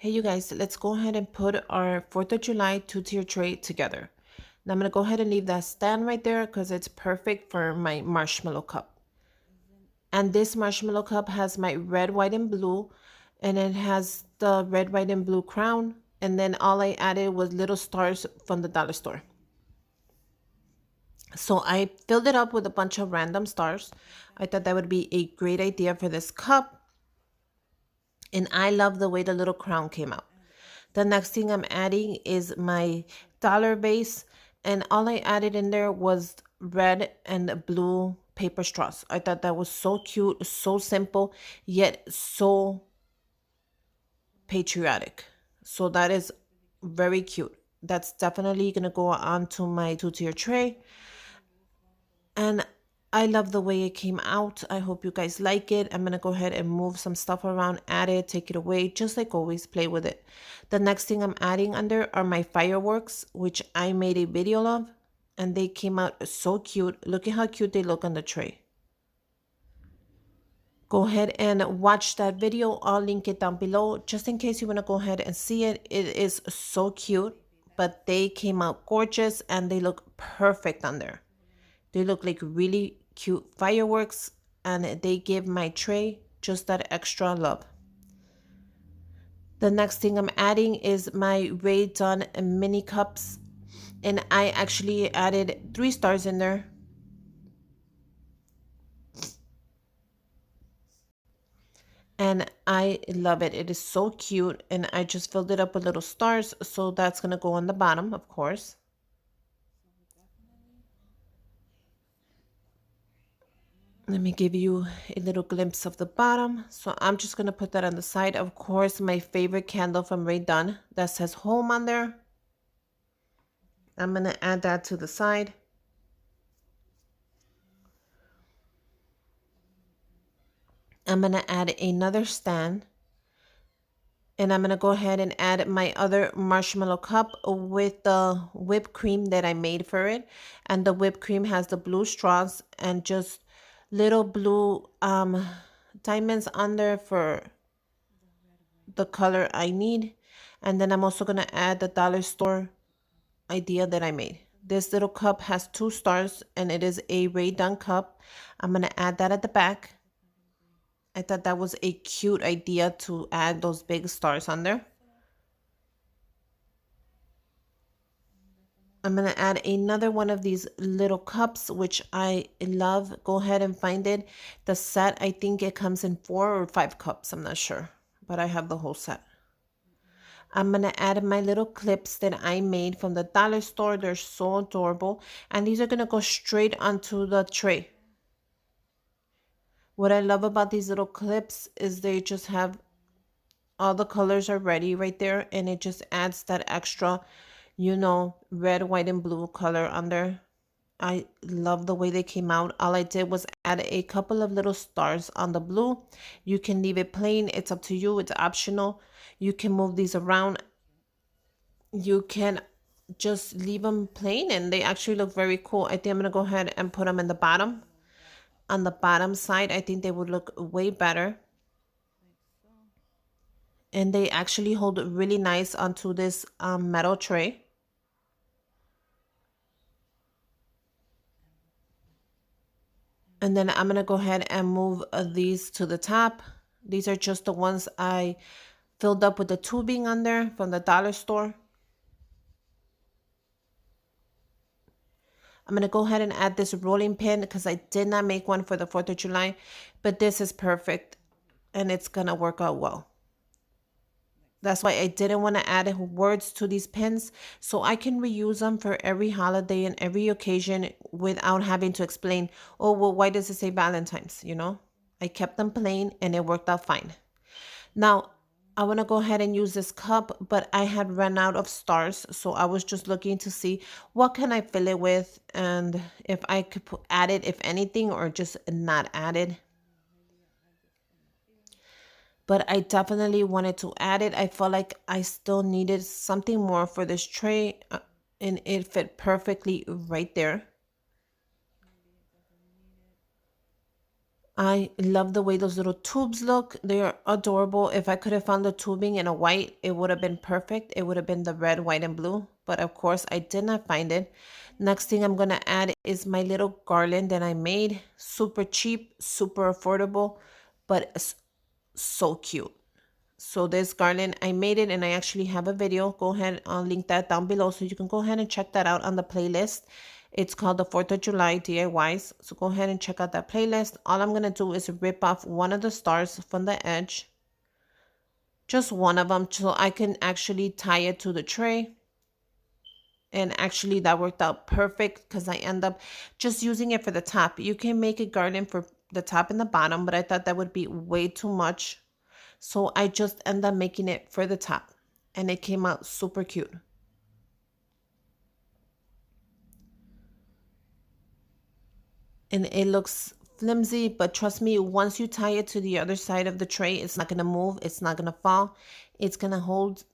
Hey you guys, let's go ahead and put our 4th of July two-tier tray together. Now I'm going to go ahead and leave that stand right there because it's perfect for my marshmallow cup. And this marshmallow cup has my red, white, and blue, and it has the red, white, and blue crown. And then all I added was little stars from the dollar store. So I filled it up with a bunch of random stars. I thought that would be a great idea for this cup. And I love the way the little crown came out. The next thing I'm adding is my dollar base, and all I added in there was red and blue paper straws. I thought that was so cute, so simple, yet so patriotic. So that is very cute. That's definitely gonna go onto my two-tier tray. And I love the way it came out. I hope you guys like it. I'm gonna go ahead and move some stuff around, add it, take it away, just like always, play with it. The next thing I'm adding under are my fireworks, which I made a video of, and they came out so cute. Look at how cute they look on the tray. Go ahead and watch that video. I'll link it down below just in case you want to go ahead and see it. It is so cute, but they came out gorgeous and they look perfect on there. They look like really cute fireworks, and they give my tray just that extra love. The next thing I'm adding is my Ray Dunn mini cups, and I actually added 3 stars in there. And I love it. It is so cute, and I just filled it up with little stars, so that's gonna go on the bottom, of course. Let me give you a little glimpse of the bottom. So I'm just going to put that on the side. Of course, my favorite candle from Ray Dunn that says home on there. I'm going to add that to the side. I'm going to add another stand. And I'm going to go ahead and add my other marshmallow cup with the whipped cream that I made for it. And the whipped cream has the blue straws and just little blue diamonds under for the color I need. And then I'm also going to add the dollar store idea that I made. This little cup has 2 stars and it is a Ray Dunn cup. I'm going to add that at the back. I thought that was a cute idea to add those big stars on there. I'm going to add another one of these little cups, which I love. Go ahead and find it. The set, I think it comes in 4 or 5 cups. I'm not sure, but I have the whole set. I'm going to add my little clips that I made from the dollar store. They're so adorable. And these are going to go straight onto the tray. What I love about these little clips is they just have all the colors are ready right there. And it just adds that extra, red, white, and blue color on there. I love the way they came out. All I did was add a couple of little stars on the blue. You can leave it plain. It's up to you. It's optional. You can move these around. You can just leave them plain and they actually look very cool. I think I'm going to go ahead and put them in the bottom. On the bottom side, I think they would look way better. And they actually hold really nice onto this metal tray. And then I'm going to go ahead and move these to the top. These are just the ones I filled up with the tubing on there from the dollar store. I'm going to go ahead and add this rolling pin because I did not make one for the 4th of July, but this is perfect and it's going to work out well. That's why I didn't want to add words to these pins, so I can reuse them for every holiday and every occasion without having to explain, oh, well, why does it say Valentine's, I kept them plain and it worked out fine. Now, I want to go ahead and use this cup, but I had run out of stars, so I was just looking to see what can I fill it with and if I could add it, if anything, or just not add it. But I definitely wanted to add it. I felt like I still needed something more for this tray, and it fit perfectly right there. I love the way those little tubes look. They are adorable. If I could have found the tubing in a white, it would have been perfect. It would have been the red, white, and blue. But of course, I did not find it. Next thing I'm going to add is my little garland that I made. Super cheap, super affordable, but so cute. So this garland, I made it and I actually have a video. Go ahead, I'll link that down below so you can go ahead and check that out on the playlist. It's called the 4th of July DIYs. So go ahead and check out that playlist. All I'm going to do is rip off one of the stars from the edge. Just one of them so I can actually tie it to the tray. And actually that worked out perfect because I end up just using it for the top. You can make a garland for the top and the bottom, but I thought that would be way too much. So I just end up making it for the top and it came out super cute. And it looks flimsy, but trust me, once you tie it to the other side of the tray, it's not going to move. It's not going to fall. It's going to hold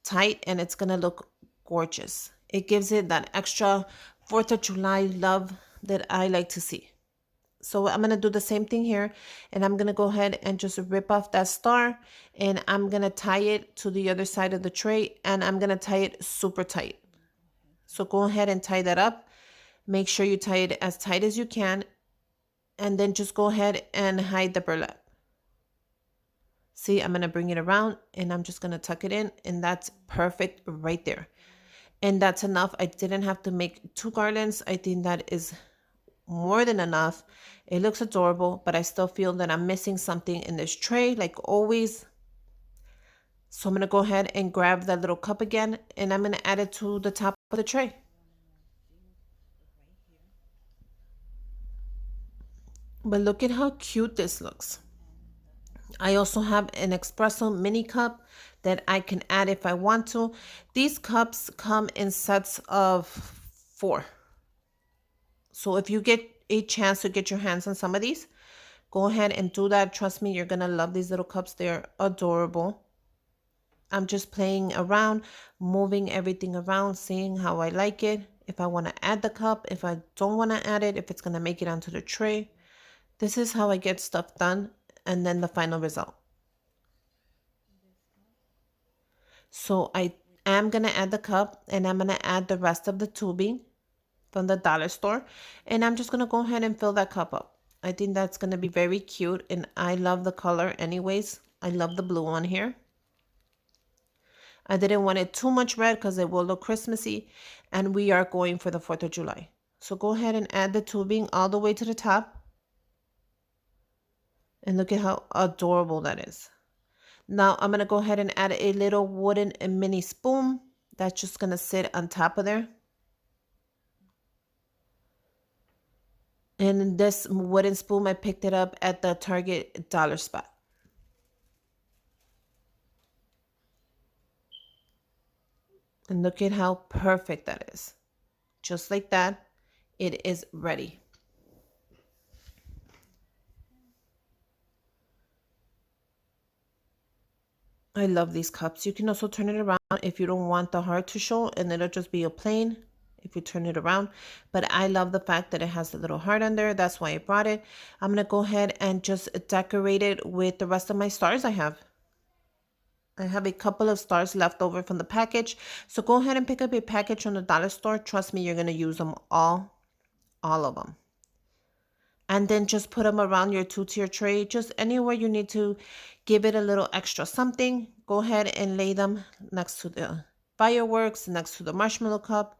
tight and it's going to look gorgeous. It gives it that extra 4th of July love that I like to see. So I'm going to do the same thing here and I'm going to go ahead and just rip off that star and I'm going to tie it to the other side of the tray and I'm going to tie it super tight. So go ahead and tie that up. Make sure you tie it as tight as you can and then just go ahead and hide the burlap. See, I'm going to bring it around and I'm just going to tuck it in and that's perfect right there. And that's enough. I didn't have to make 2 garlands. I think that is more than enough. It looks adorable, but I still feel that I'm missing something in this tray like always. So I'm going to go ahead and grab that little cup again and I'm going to add it to the top of the tray. But look at how cute this looks. I also have an espresso mini cup that I can add if I want to. These cups come in sets of 4. So if you get a chance to get your hands on some of these, go ahead and do that. Trust me, you're going to love these little cups. They're adorable. I'm just playing around, moving everything around, seeing how I like it. If I want to add the cup, if I don't want to add it, if it's going to make it onto the tray. This is how I get stuff done and then the final result. So I am going to add the cup and I'm going to add the rest of the tubing from the dollar store. And I'm just going to go ahead and fill that cup up. I think that's going to be very cute and I love the color anyways. I love the blue one here. I didn't want it too much red because it will look Christmassy and we are going for the 4th of July. So go ahead and add the tubing all the way to the top. And look at how adorable that is. Now I'm going to go ahead and add a little wooden mini spoon that's just going to sit on top of there. And this wooden spoon, I picked it up at the Target dollar spot. And look at how perfect that is. Just like that, it is ready. I love these cups. You can also turn it around if you don't want the heart to show and it'll just be a plain if you turn it around. But I love the fact that it has the little heart on there. That's why I brought it. I'm going to go ahead and just decorate it with the rest of my stars I have. I have a couple of stars left over from the package. So go ahead and pick up a package from the dollar store. Trust me, you're going to use them all of them. And then just put them around your 2-tier tray, just anywhere you need to give it a little extra something. Go ahead and lay them next to the fireworks, next to the marshmallow cup.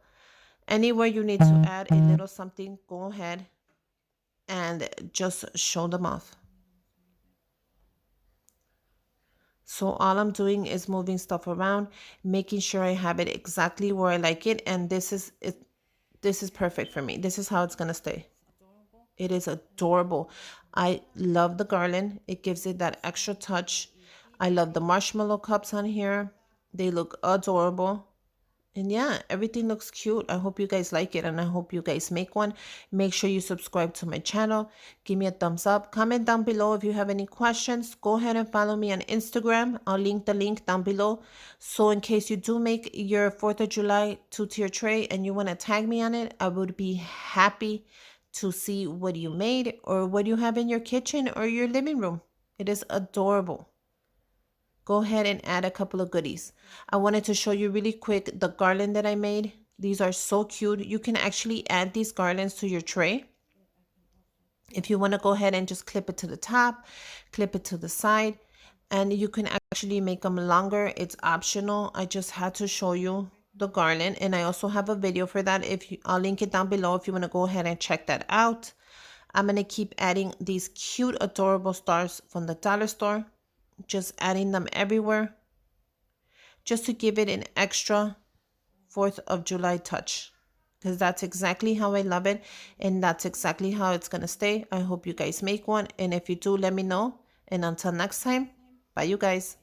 Anywhere you need to add a little something, go ahead and just show them off. So all I'm doing is moving stuff around, making sure I have it exactly where I like it. And this is it. This is perfect for me. This is how it's going to stay. It is adorable. I love the garland. It gives it that extra touch. I love the marshmallow cups on here. They look adorable. And yeah, everything looks cute. I hope you guys like it and I hope you guys make one. Make sure you subscribe to my channel. Give me a thumbs up. Comment down below if you have any questions. Go ahead and follow me on Instagram. I'll link the link down below. So in case you do make your 4th of July 2-tier tray and you want to tag me on it, I would be happy to see what you made or what you have in your kitchen or your living room. It is adorable. Go ahead and add a couple of goodies. I wanted to show you really quick the garland that I made. These are so cute. You can actually add these garlands to your tray. If you want to go ahead and just clip it to the top, clip it to the side, and you can actually make them longer. It's optional. I just had to show you the garland, and I also have a video for that. I'll link it down below if you want to go ahead and check that out. I'm going to keep adding these cute, adorable stars from the dollar store, just adding them everywhere, just to give it an extra 4th of July touch, because that's exactly how I love it, and that's exactly how it's going to stay. I hope you guys make one, and if you do, let me know. And until next time, bye you guys.